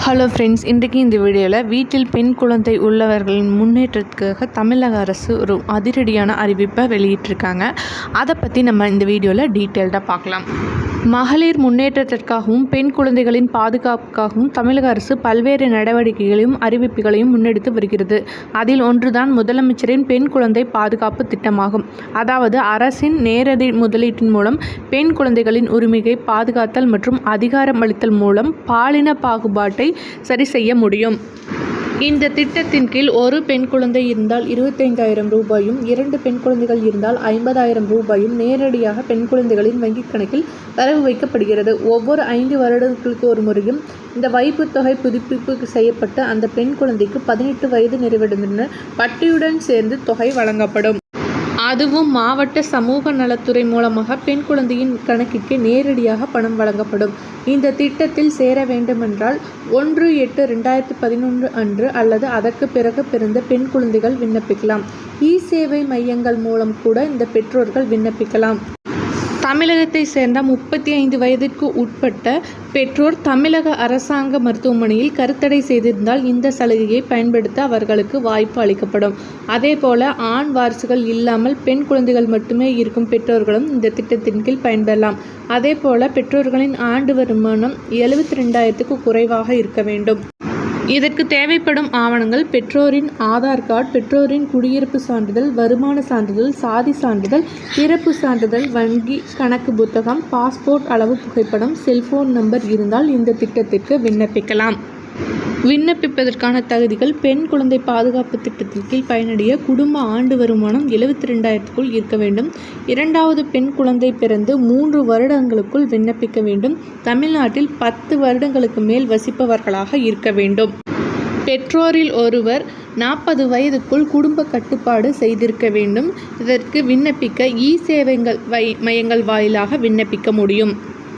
Hello friends, இன்றைக்கி இந்த வீடியோவில் வீட்டில் பெண் குழந்தை உள்ளவர்களின் முன்னேற்றத்துக்காக தமிழக அரசு ஒரு அதிரடியான அறிவிப்பை வெளியிட்டிருக்காங்க. அதை பற்றி நம்ம இந்த வீடியோவில் டீட்டெயில்டாக பார்க்கலாம். மகளிர் முன்னேற்றத்திற்காகவும் பெண் குழந்தைகளின் பாதுகாப்புக்காகவும் தமிழக அரசு பல்வேறு நடவடிக்கைகளையும் அறிவிப்புகளையும் முன்னெடுத்து வருகிறது. அதில் ஒன்றுதான் முதலமைச்சரின் பெண் குழந்தை பாதுகாப்பு திட்டமாகும். அதாவது அரசின் நேரடி முதலீட்டின் மூலம் பெண் குழந்தைகளின் உரிமையை பாதுகாத்தல் மற்றும் அதிகாரம் அளித்தல் மூலம் பாலின பாகுபாட்டை சரி செய்ய முடியும். இந்த திட்டத்தின் கீழ் ஒரு பெண் குழந்தை இருந்தால் 25,000 ரூபாயும், 2 பெண் குழந்தைகள் இருந்தால் 50,000 ரூபாயும் நேரடியாக பெண் குழந்தைகளின் வங்கிக் கணக்கில் வரவு வைக்கப்படுகிறது. ஒவ்வொரு 5 வருடங்களுக்கு ஒரு முறையும் இந்த வைப்புத் தொகை புதுப்பிப்பு செய்யப்பட்டு அந்த பெண் குழந்தைக்கு 18 வயது நிறைவடைந்த பட்டியுடன் சேர்ந்து தொகை வழங்கப்படும். அதுவும் மாவட்ட சமூக நலத்துறை மூலமாக பெண் குழந்தையின் கணக்கிற்கு நேரடியாக பணம் வழங்கப்படும். இந்த திட்டத்தில் சேர வேண்டுமென்றால் 1/8/2011 அன்று அல்லது அதற்கு பிறகு பிறந்த பெண் குழந்தைகள் விண்ணப்பிக்கலாம். சேவை மையங்கள் மூலம் கூட இந்த பெற்றோர்கள் விண்ணப்பிக்கலாம். தமிழகத்தை சேர்ந்த 35 வயதிற்கு உட்பட்ட பெற்றோர் தமிழக அரசாங்க மருத்துவமனையில் கருத்தடை செய்திருந்தால் இந்த சலுகையை பயன்படுத்த அவர்களுக்கு வாய்ப்பு அளிக்கப்படும். அதேபோல ஆண் வாரிசுகள் இல்லாமல் பெண் குழந்தைகள் மட்டுமே இருக்கும் பெற்றோர்களும் இந்த திட்டத்தின் கீழ் பயன்பெறலாம். அதேபோல பெற்றோர்களின் ஆண்டு வருமானம் 72,000க்கு குறைவாக இருக்க வேண்டும். இதற்கு தேவைப்படும் ஆவணங்கள் பெற்றோரின் ஆதார் கார்டு, பெற்றோரின் குடியிருப்பு சான்றிதழ், வருமான சான்றிதழ், சாதி சான்றிதழ், பிறப்பு சான்றிதழ், வங்கி கணக்கு புத்தகம், பாஸ்போர்ட் அளவு புகைப்படம், செல்போன் நம்பர் இருந்தால் இந்த திட்டத்திற்கு விண்ணப்பிக்கலாம். விண்ணப்பிப்பதற்கான தகுதிகள்: பெண் குழந்தை பாதுகாப்பு திட்டத்தின் கீழ் பயனடைய குடும்ப ஆண்டு வருமானம் 72,000க்குள் இருக்க வேண்டும். 2வது பெண் குழந்தை பிறந்து 3 வருடங்களுக்குள் விண்ணப்பிக்க வேண்டும். தமிழ்நாட்டில் 10 வருடங்களுக்கு மேல் வசிப்பவர்களாக இருக்க வேண்டும். பெற்றோரில் ஒருவர் 40 வயதுக்குள் குடும்ப கட்டுப்பாடு செய்திருக்க வேண்டும். இதற்கு விண்ணப்பிக்க சேவை மையங்கள் வாயிலாக விண்ணப்பிக்க முடியும்.